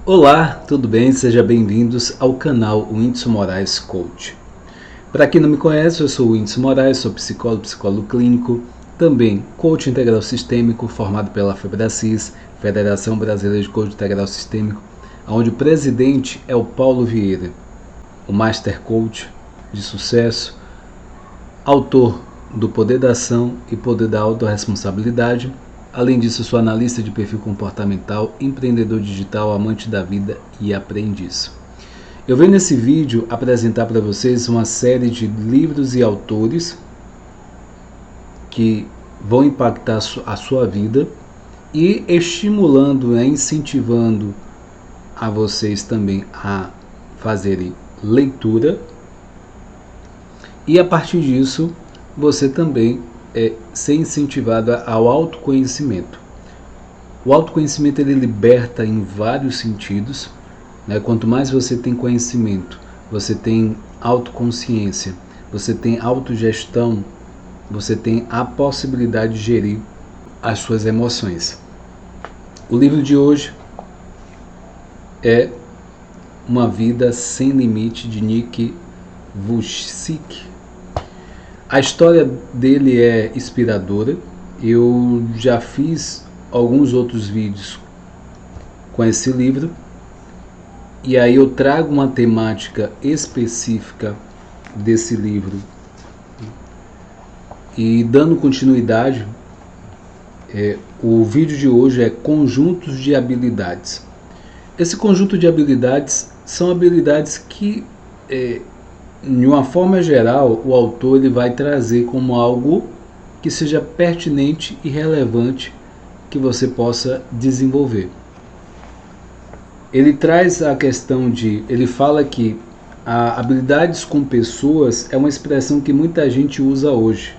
Olá, tudo bem? Sejam bem-vindos ao canal Whindeson Moraes Coach. Para quem não me conhece, eu sou o Whindeson Moraes, sou psicólogo clínico, também coach integral sistêmico, formado pela FEBRACIS, Federação Brasileira de Coach Integral Sistêmico, onde o presidente é o Paulo Vieira, o Master Coach de sucesso, autor do Poder da Ação e Poder da Autorresponsabilidade. Além disso, sou analista de perfil comportamental, empreendedor digital, amante da vida e aprendiz. Eu venho nesse vídeo apresentar para vocês uma série de livros e autores que vão impactar a sua vida e estimulando, incentivando a vocês também a fazerem leitura. E a partir disso, você também ser incentivado ao autoconhecimento. O autoconhecimento ele liberta em vários sentidos, né? Quanto mais você tem conhecimento, você tem autoconsciência, você tem autogestão, você tem a possibilidade de gerir as suas emoções. O livro de hoje é Uma Vida Sem Limite, de Nick Vujicic. A história dele é inspiradora. Eu já fiz alguns outros vídeos com esse livro e aí eu trago uma temática específica desse livro. E dando continuidade, o vídeo de hoje é conjuntos de habilidades. Esse conjunto de habilidades são habilidades que de uma forma geral, o autor ele vai trazer como algo que seja pertinente e relevante que você possa desenvolver. Ele traz a questão ele fala que habilidades com pessoas é uma expressão que muita gente usa hoje,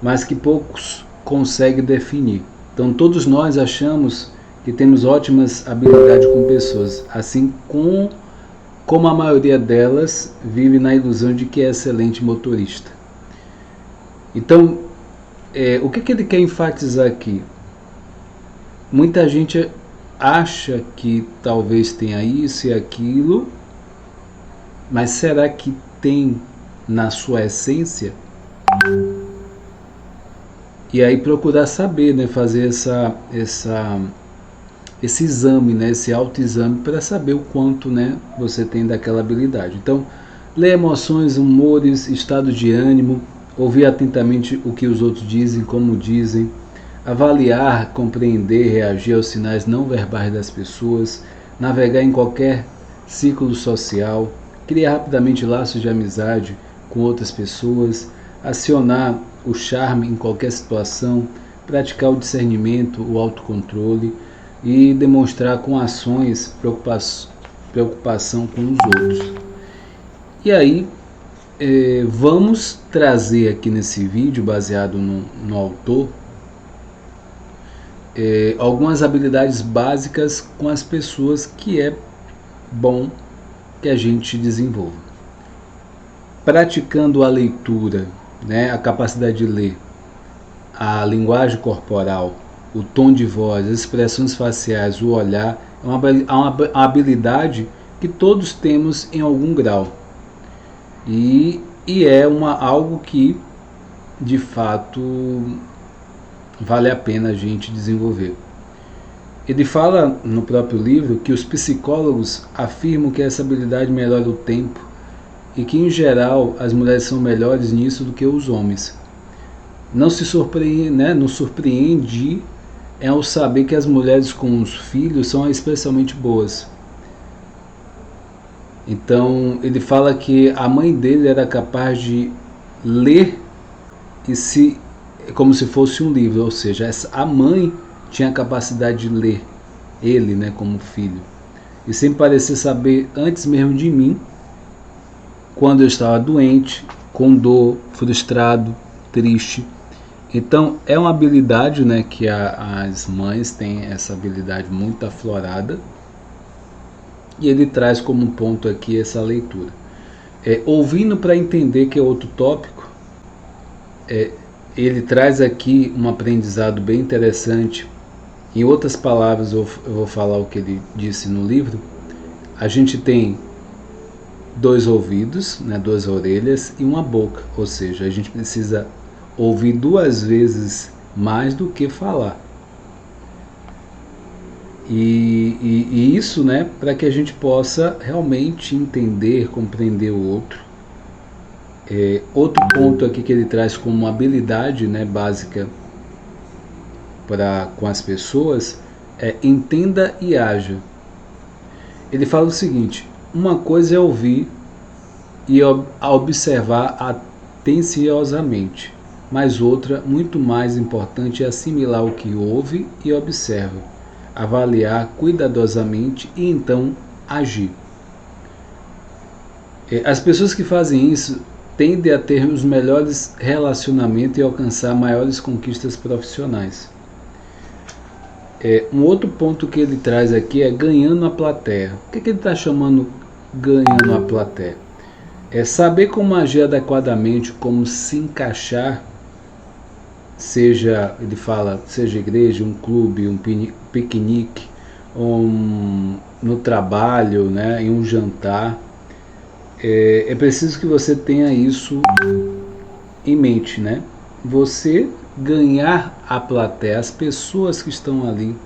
mas que poucos conseguem definir. Então todos nós achamos que temos ótimas habilidades com pessoas, assim como a maioria delas vive na ilusão de que é excelente motorista. Então, o que ele quer enfatizar aqui? Muita gente acha que talvez tenha isso e aquilo, mas será que tem na sua essência? E aí procurar saber, fazer esse exame, esse autoexame para saber o quanto você tem daquela habilidade. Então, ler emoções, humores, estado de ânimo, ouvir atentamente o que os outros dizem, como dizem, avaliar, compreender, reagir aos sinais não verbais das pessoas, navegar em qualquer círculo social, criar rapidamente laços de amizade com outras pessoas, acionar o charme em qualquer situação, praticar o discernimento, o autocontrole, e demonstrar com ações preocupação com os outros. E aí, vamos trazer aqui nesse vídeo, baseado no autor, algumas habilidades básicas com as pessoas que é bom que a gente desenvolva. Praticando a leitura, a capacidade de ler, a linguagem corporal, o tom de voz, as expressões faciais, o olhar, é uma habilidade que todos temos em algum grau. E é algo que, de fato, vale a pena a gente desenvolver. Ele fala no próprio livro que os psicólogos afirmam que essa habilidade melhora o tempo e que, em geral, as mulheres são melhores nisso do que os homens. Não se surpreende, não surpreende ao saber que as mulheres com os filhos são especialmente boas. Então ele fala que a mãe dele era capaz de ler como se fosse um livro, ou seja, a mãe tinha a capacidade de ler ele, como filho, e sem parecer saber antes mesmo de mim, quando eu estava doente, com dor, frustrado, triste. Então é uma habilidade, que as mães têm essa habilidade muito aflorada, e ele traz como ponto aqui essa leitura. Ouvindo para entender, que é outro tópico, ele traz aqui um aprendizado bem interessante Em outras palavras, eu vou falar o que ele disse no livro. A gente tem 2 ouvidos, né, 2 orelhas e uma boca, ou seja, a gente precisa ouvir 2 vezes mais do que falar. E isso, né, para que a gente possa realmente entender, compreender o outro. Outro ponto aqui que ele traz como uma habilidade, né, básica com as pessoas é entenda e haja. Ele fala o seguinte: uma coisa é ouvir e observar atenciosamente, mas outra, muito mais importante, é assimilar o que ouve e observa, avaliar cuidadosamente e então agir. As pessoas que fazem isso tendem a ter os melhores relacionamentos e alcançar maiores conquistas profissionais. Um outro ponto que ele traz aqui é ganhando a plateia. O que ele está chamando ganhando a plateia? É saber como agir adequadamente, como se encaixar, ele fala, seja igreja, um clube, um piquenique, no trabalho, né, em um jantar. É preciso que você tenha isso em mente, né? Você ganhar a plateia, as pessoas que estão ali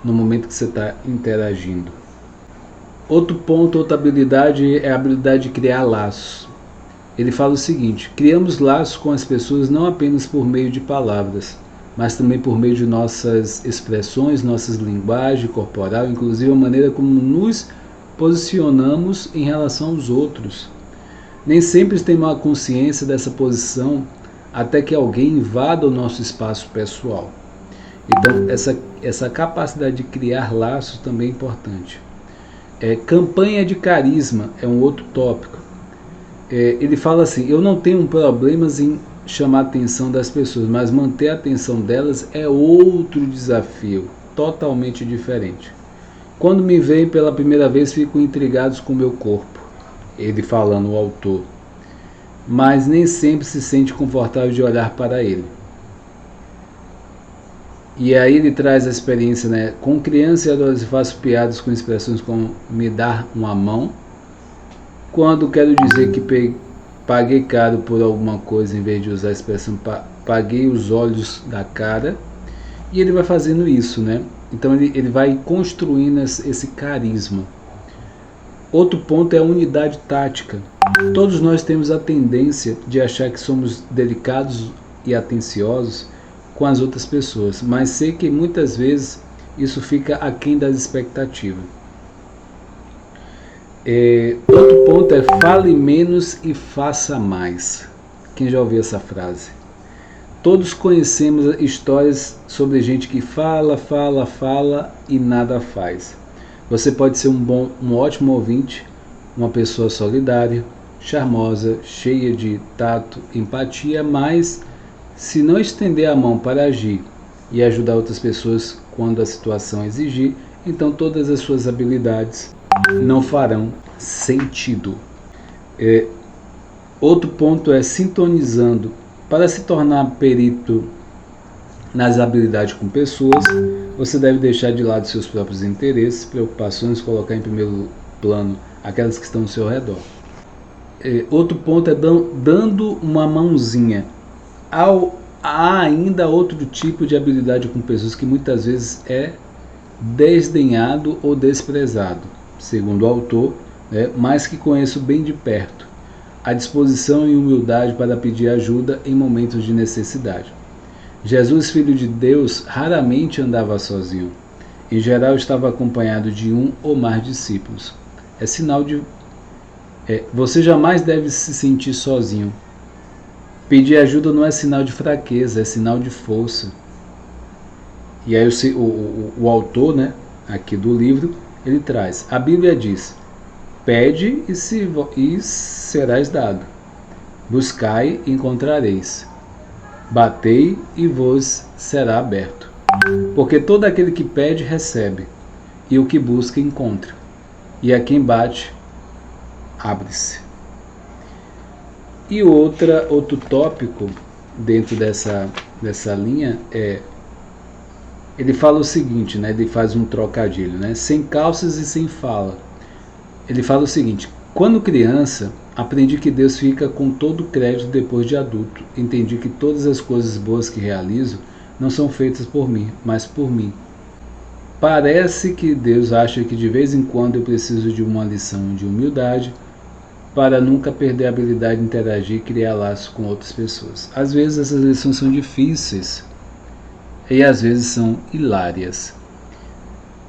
no momento que você está interagindo. Outro ponto, outra habilidade é a habilidade de criar laços. Ele fala o seguinte: criamos laços com as pessoas não apenas por meio de palavras, mas também por meio de nossas expressões, nossas linguagem corporal, inclusive a maneira como nos posicionamos em relação aos outros. Nem sempre temos a consciência dessa posição até que alguém invada o nosso espaço pessoal. Então, essa capacidade de criar laços também é importante. Campanha de carisma é um outro tópico. Ele fala assim: eu não tenho problemas em chamar a atenção das pessoas, mas manter a atenção delas é outro desafio, totalmente diferente. Quando me veem pela primeira vez, fico intrigados com o meu corpo. Ele falando, o autor. Mas nem sempre se sente confortável de olhar para ele. E aí ele traz a experiência, né? Com criança e adolescente faço piadas com expressões como me dar uma mão. Quando quero dizer que paguei caro por alguma coisa, em vez de usar a expressão paguei os olhos da cara. E ele vai fazendo isso, né? Então ele vai construindo esse carisma. Outro ponto é a unidade tática. Todos nós temos a tendência de achar que somos delicados e atenciosos com as outras pessoas, mas sei que muitas vezes isso fica aquém das expectativas. Outro ponto é fale menos e faça mais. Quem já ouviu essa frase? Todos conhecemos histórias sobre gente que fala e nada faz. Você pode ser um ótimo ouvinte, uma pessoa solidária, charmosa, cheia de tato, empatia, mas se não estender a mão para agir e ajudar outras pessoas quando a situação exigir, então todas as suas habilidades não farão sentido. Outro ponto é sintonizando. Para se tornar perito nas habilidades com pessoas, você deve deixar de lado seus próprios interesses, preocupações, colocar em primeiro plano aquelas que estão ao seu redor. Outro ponto é dando uma mãozinha. Há ainda outro tipo de habilidade com pessoas que muitas vezes é desdenhado ou desprezado, segundo o autor, mas que conheço bem de perto. A disposição e humildade para pedir ajuda em momentos de necessidade. Jesus, filho de Deus, raramente andava sozinho. Em geral, estava acompanhado de um ou mais discípulos. É sinal de... você jamais deve se sentir sozinho. Pedir ajuda não é sinal de fraqueza, é sinal de força. E aí o autor, né, aqui do livro, ele traz. A Bíblia diz: pede e serás dado. Buscai e encontrareis. Batei e vos será aberto. Porque todo aquele que pede, recebe. E o que busca, encontra. E a quem bate, abre-se. E outro tópico dentro dessa linha é ele fala o seguinte, né? Ele faz um trocadilho, né? Sem calças e sem fala. Ele fala o seguinte: quando criança, aprendi que Deus fica com todo o crédito depois de adulto. Entendi que todas as coisas boas que realizo não são feitas por mim, mas por mim. Parece que Deus acha que de vez em quando eu preciso de uma lição de humildade para nunca perder a habilidade de interagir e criar laços com outras pessoas. Às vezes essas lições são difíceis e às vezes são hilárias.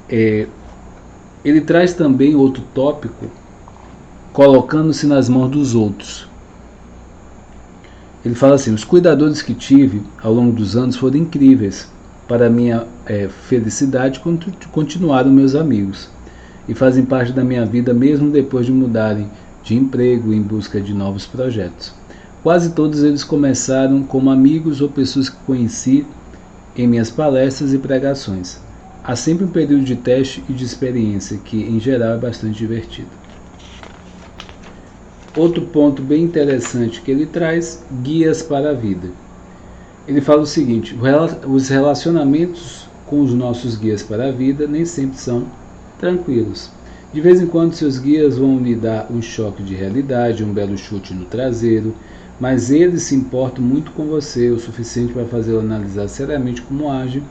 Ele traz também outro tópico, colocando-se nas mãos dos outros. Ele fala assim: os cuidadores que tive ao longo dos anos foram incríveis. Para minha felicidade, continuaram meus amigos e fazem parte da minha vida mesmo depois de mudarem de emprego em busca de novos projetos. Quase todos eles começaram como amigos ou pessoas que conheci em minhas palestras e pregações. Há sempre um período de teste e de experiência que, em geral, é bastante divertido. Outro ponto bem interessante que ele traz: guias para a vida. Ele fala o seguinte: os relacionamentos com os nossos guias para a vida nem sempre são tranquilos. De vez em quando seus guias vão lhe dar um choque de realidade, um belo chute no traseiro, mas eles se importam muito com você, o suficiente para fazê-lo analisar seriamente como age,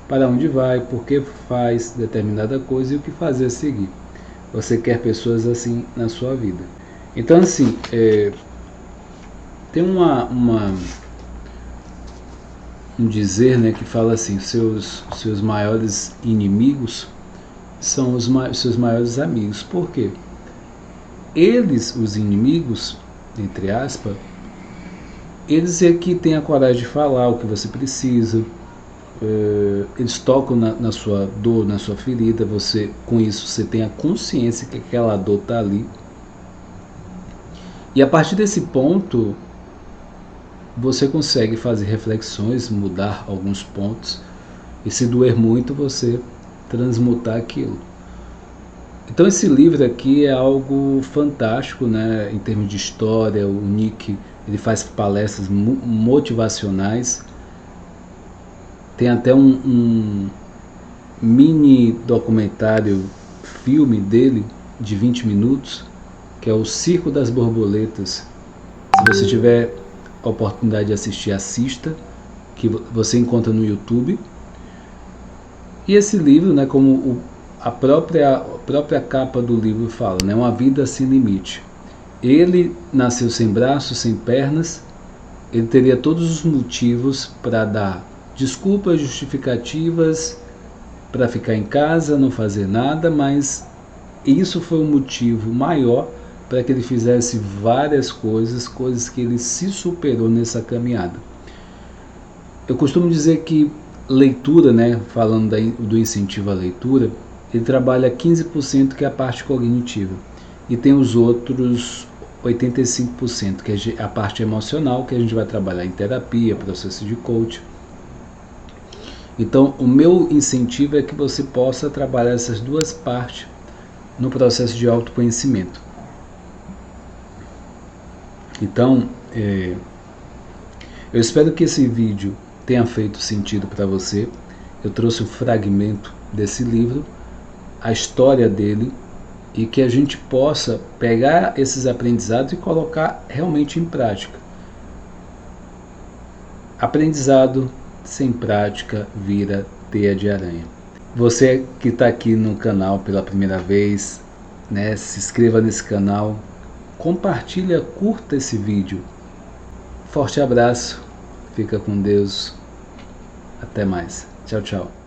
para onde vai, por que faz determinada coisa e o que fazer a seguir. Você quer pessoas assim na sua vida. Então, assim, tem um dizer, né, que fala assim: seus maiores inimigos são os seus maiores amigos. Por quê? Eles, os inimigos, entre aspas, eles é que têm a coragem de falar o que você precisa. Eles tocam na sua dor, na sua ferida. Com isso, você tem a consciência que aquela dor está ali. E a partir desse ponto, você consegue fazer reflexões, mudar alguns pontos, e se doer muito, você transmutar aquilo. Então esse livro aqui é algo fantástico, né? Em termos de história. O Nick, ele faz palestras motivacionais. Tem até um mini documentário, filme dele, de 20 minutos, que é o Circo das Borboletas. Se você tiver a oportunidade de assistir, assista, que você encontra no YouTube. E esse livro, né, como a própria capa do livro fala, né, uma vida sem limite. Ele nasceu sem braços, sem pernas. Ele teria todos os motivos para dar desculpas, justificativas, para ficar em casa, não fazer nada, mas isso foi um motivo maior para que ele fizesse várias coisas que ele se superou nessa caminhada. Eu costumo dizer que leitura, né, falando do incentivo à leitura, ele trabalha 15%, que é a parte cognitiva, e tem os outros 85%, que é a parte emocional, que a gente vai trabalhar em terapia, processo de coaching. Então, o meu incentivo é que você possa trabalhar essas duas partes no processo de autoconhecimento. Então, eu espero que esse vídeo tenha feito sentido para você. Eu trouxe um fragmento desse livro, a história dele, e que a gente possa pegar esses aprendizados e colocar realmente em prática. Aprendizado sem prática vira teia de aranha. Você que está aqui no canal pela primeira vez, né, se inscreva nesse canal, compartilha, curta esse vídeo. Forte abraço, fica com Deus, até mais, tchau, tchau.